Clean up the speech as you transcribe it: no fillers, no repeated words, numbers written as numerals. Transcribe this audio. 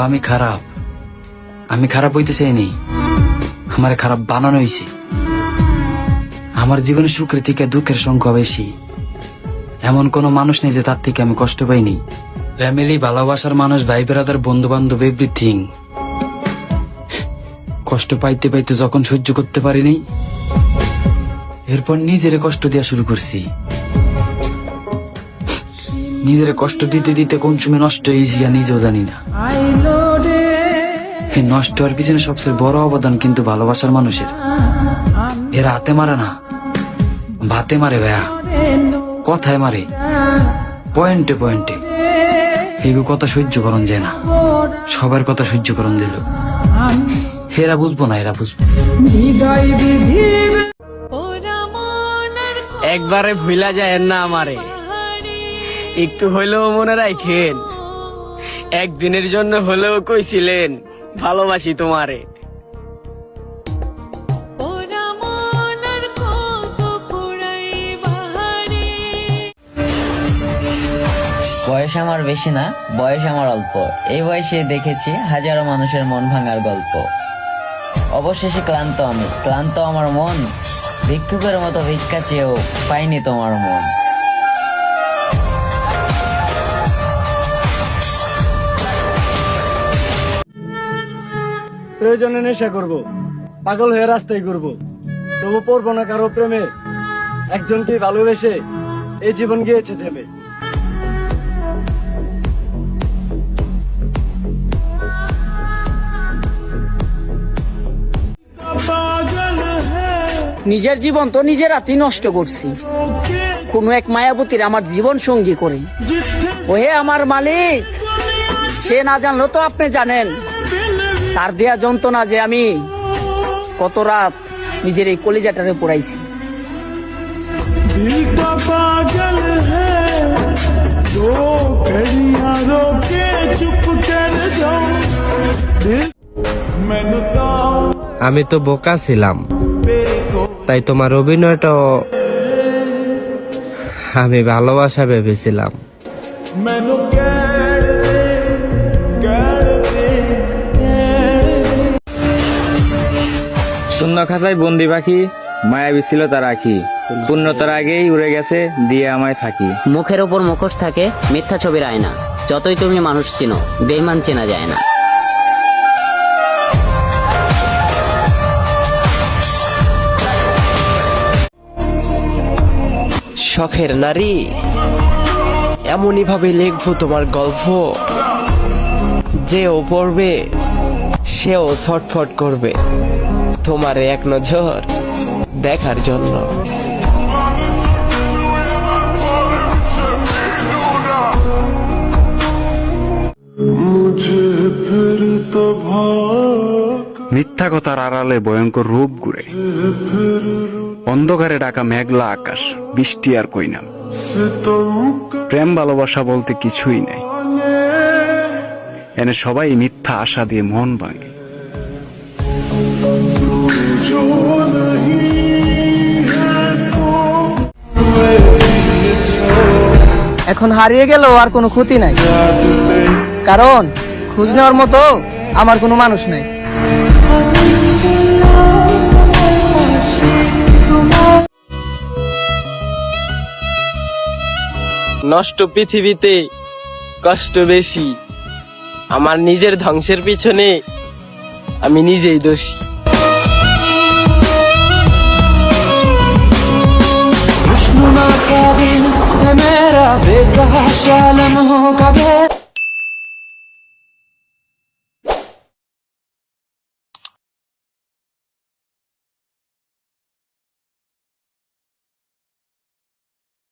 আমি খারাপ, আমি খারাপ হইতে চাইনি, আমার খারাপ বানানো হয়েছে। আমার জীবনে সুখের থেকে দুঃখের সংখ্যা বেশি। এমন কোন মানুষ নেই যে তার থেকে আমি কষ্ট পাইনি। ফ্যামিলি, ভালোবাসার মানুষ, ভাই বেড়াদার, বন্ধু বান্ধব, এভরিথিং। কষ্ট পাইতে পাইতে যখন সহ্য করতে পারিনি, এরপর নিজের কষ্ট দেওয়া শুরু করছি। নিজের কষ্ট দিতে দিতে কোন সময় নষ্ট হয়েছি নিজেও জানি না। এই নষ্ট হওয়ার পিছনে সবচেয়ে বড় অবদান কিন্তু ভালোবাসার মানুষের। এরা হাতে মারে না, ভাতে মারে ভাইয়া, কথায় মারে, পয়েন্টে পয়েন্টে। এগুলো কথা সহ্য করন যায় না, সবার কথা সহ্য করন দিল। এরা বুঝবো না, এরা বুঝবো। একবারে ভুলা যায় না আমারে, একটু হইলেও মনে রাখেন। একদিনের জন্য হলেও কইছিলেন ভালোবাসি তোমারে। বয়স আমার বেশি না, বয়স আমার অল্প। এই বয়সে দেখেছি হাজারো মানুষের মন ভাঙার গল্প। অবশেষে ক্লান্ত আমি, ক্লান্ত আমার মন। ভিক্ষুকের মতো ভিক্ষা চেয়েও পাইনি তোমার মন। প্রয়োজনে নেশা করব, পাগল হয়ে রাস্তায় ঘুরবো, তবু পড়বো না কারো প্রেমে। একজনকে ভালোবেসে এই জীবন গিয়েছে থেমে। নিজের জীবন তো নিজের হাতেই নষ্ট করছি, কোন এক মায়াবতীর আমার জীবন সঙ্গী করে। ওহে আমার মালিক, সে না জানলো তো আপনি জানেন, তার দেয়া যন্ত্রণা যে আমি কত রাত নিজের এই কলিজাটারে পোড়াইছি। আমি তো বোকা ছিলাম, তাই তোমার অভিনয়টাও আমি ভালোবাসা ভেবেছিলাম। শূন্য খাঁচায় বন্দি পাখি, মায়াবী ছিল তার আঁখি। পূর্ণতার আগেই উড়ে গেছে, দিয়ে আমায় থাকি। মুখের ওপর মুখোশ থাকে, মিথ্যা ছবির আয়না। যতই তুমি মানুষ চিনো, বেঈমান চেনা যায় না। শখের নারী, এমনই ভাবে লিখবো তোমার গল্প, যেও পড়বে সেও ছটফট করবে তোমার এক নজর দেখার জন্য। মিথ্যা কথার আড়ালে ভয়ঙ্কর রূপ ঘুরে, অন্ধকারে ঢাকা মেঘলা আকাশ, বৃষ্টি আর কই না। প্রেম ভালোবাসা বলতে কিছুই নাই, এনে সবাই মিথ্যা আশা দিয়ে মন ভাঙে। এখন হারিয়ে গেল আর কোনো ক্ষতি নাই, কারণ খোঁজ নেওয়ার মতো আমার কোনো মানুষ নাই। নষ্ট পৃথিবীতে কষ্ট বেশি, আমার নিজের ধ্বংসের পিছনে আমি নিজেই দোষী। मेरा बेकहा शालन हो का